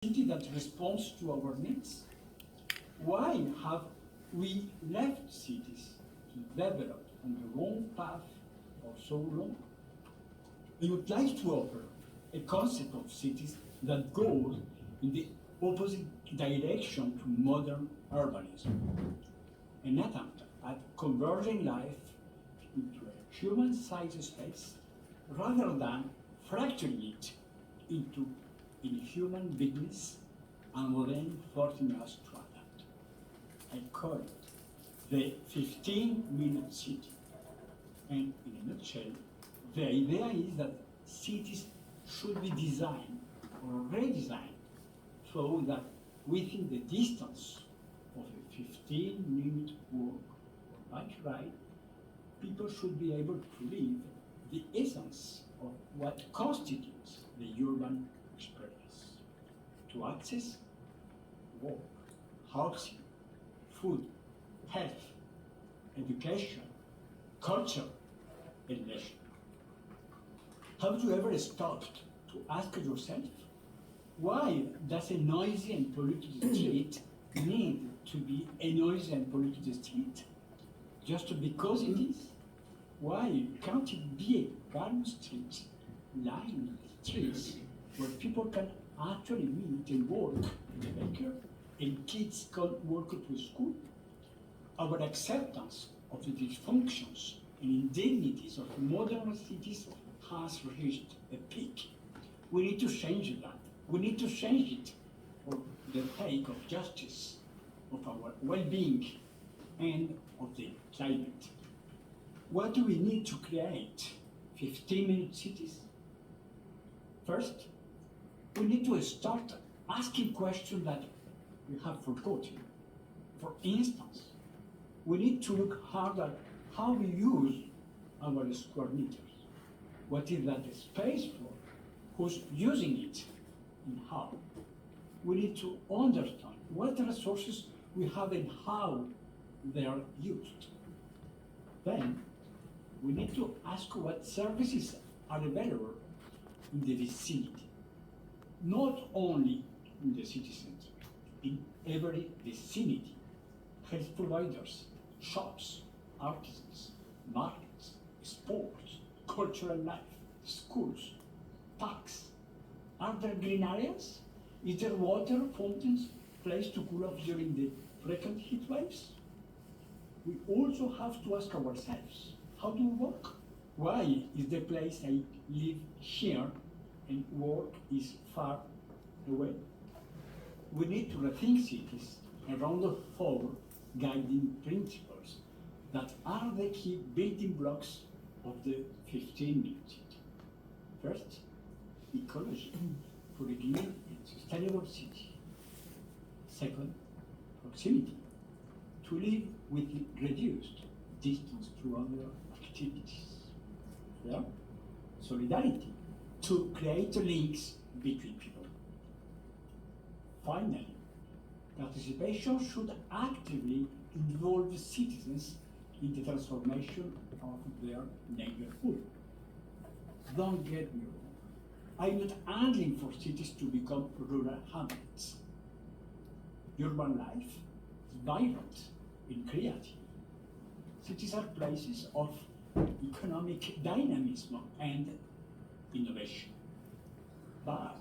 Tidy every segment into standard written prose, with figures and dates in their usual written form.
city that responds to our needs? Why have we left cities to develop on the wrong path for so long? I would like to offer a concept of cities that goes in the opposite direction to modern urbanism, an attempt at converging life into a human-sized space rather than fracturing it into inhuman bigness and then forcing us to adapt. I call it the 15-minute city. And in a nutshell, the idea is that cities should be designed or redesigned so that within the distance of a 15-minute walk or bike ride, people should be able to live the essence of what constitutes the urban experience. To access work, housing, food, health, education, culture, and leisure. Have you ever stopped to ask yourself, why does a noisy and polluted street need to be a noisy and polluted street? Just because it is? Why can't it be a calm street lined with trees where people can actually meet and work in the baker and kids can work to school? Our acceptance of the dysfunctions and indignities of modern cities has reached a peak. We need to change that. We need to change it for the sake of justice, of our well-being, and of the climate. What do we need to create 15-minute cities? First, we need to start asking questions that we have forgotten. For instance, we need to look hard at how we use our square meters. What is that space for? Who's using it and how? We need to understand what resources we have and how they are used. Then, we need to ask what services are available in the vicinity, not only in the city center, in every vicinity. Health providers, shops, artisans, markets, sports, cultural life, schools, parks. Are there green areas? Is there water fountains, place to cool off during the frequent heat waves? We also have to ask ourselves, how do we work? Why is the place I live here and work is far away? We need to rethink cities around the 4 guiding principles that are the key building blocks of the 15-minute city. First, ecology for a green and sustainable city. Second, proximity to live with reduced distance to other activities. Third, solidarity to create links between people. Finally, participation should actively involve citizens in the transformation of their neighborhood. Don't get me wrong. I'm not angling for cities to become rural hamlets. Urban life is vibrant and creative. Cities are places of economic dynamism and innovation. But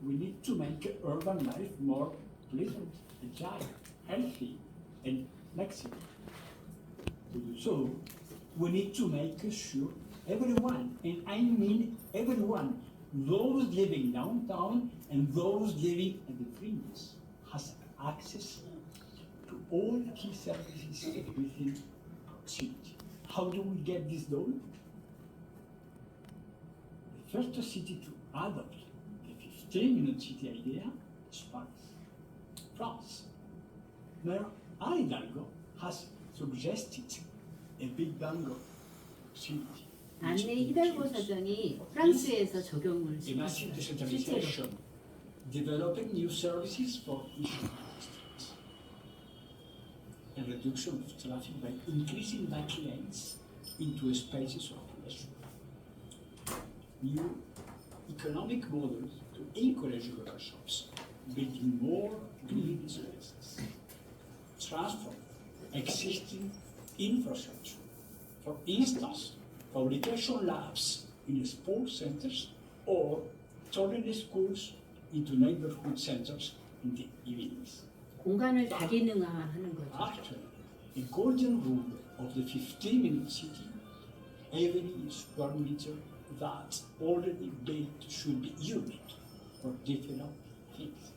we need to make urban life more pleasant, agile, healthy, and flexible. To do so, we need to make sure everyone, and I mean everyone, those living downtown and those living at the fringes, has access to all key services within proximity. How do we get this done? The first city to adopt the 15-minute city idea is Paris, France. Mayor Anne Hidalgo has suggested a big bang of proximity. 안네 히달고 사장이 프랑스에서 적용을 A massive 시켰어요. 실제로. decentralization, developing new services for each district, a reduction of traffic by increasing bike lanes into spaces of leisure, new economic models to encourage local shops, building more green spaces, transform existing infrastructure. For instance, publication labs in sports centers or turning schools into neighborhood centers in the evenings. 공간을 다기능화하는 거죠. Actually, the golden rule of the 15-minute city, every square meter that's already built should be used for different things.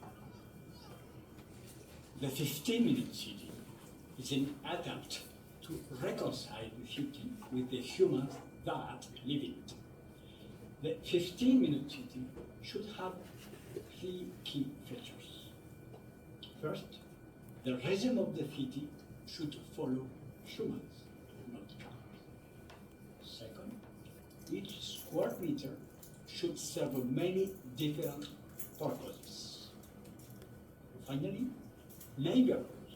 The 15-minute city is an attempt to reconcile the city with the humans that live in it. The 15-minute city should have three key features. First, the rhythm of the city should follow humans, not cars. Second, each square meter should serve many different purposes. Finally, neighborhoods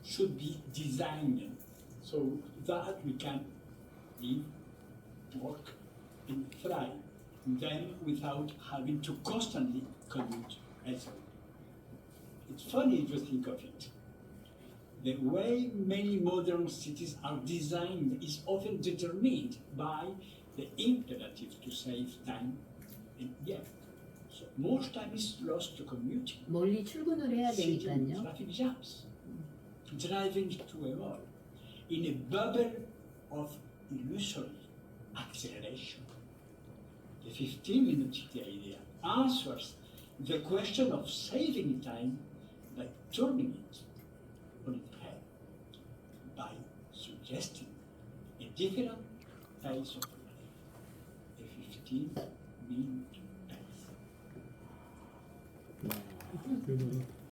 should be designed so that we can live, work, and thrive, then without having to constantly commute elsewhere. It's funny to think of it. The way many modern cities are designed is often determined by the imperative to save time and effort. So most time is lost to commuting, 멀리 출근을 해야 sitting in 되니까요. traffic jams, driving to a mall, in a bubble of illusory acceleration. The 15-minute city idea answers the question of saving time by turning it on its head, by suggesting a different pace of life, a 15-minute pace.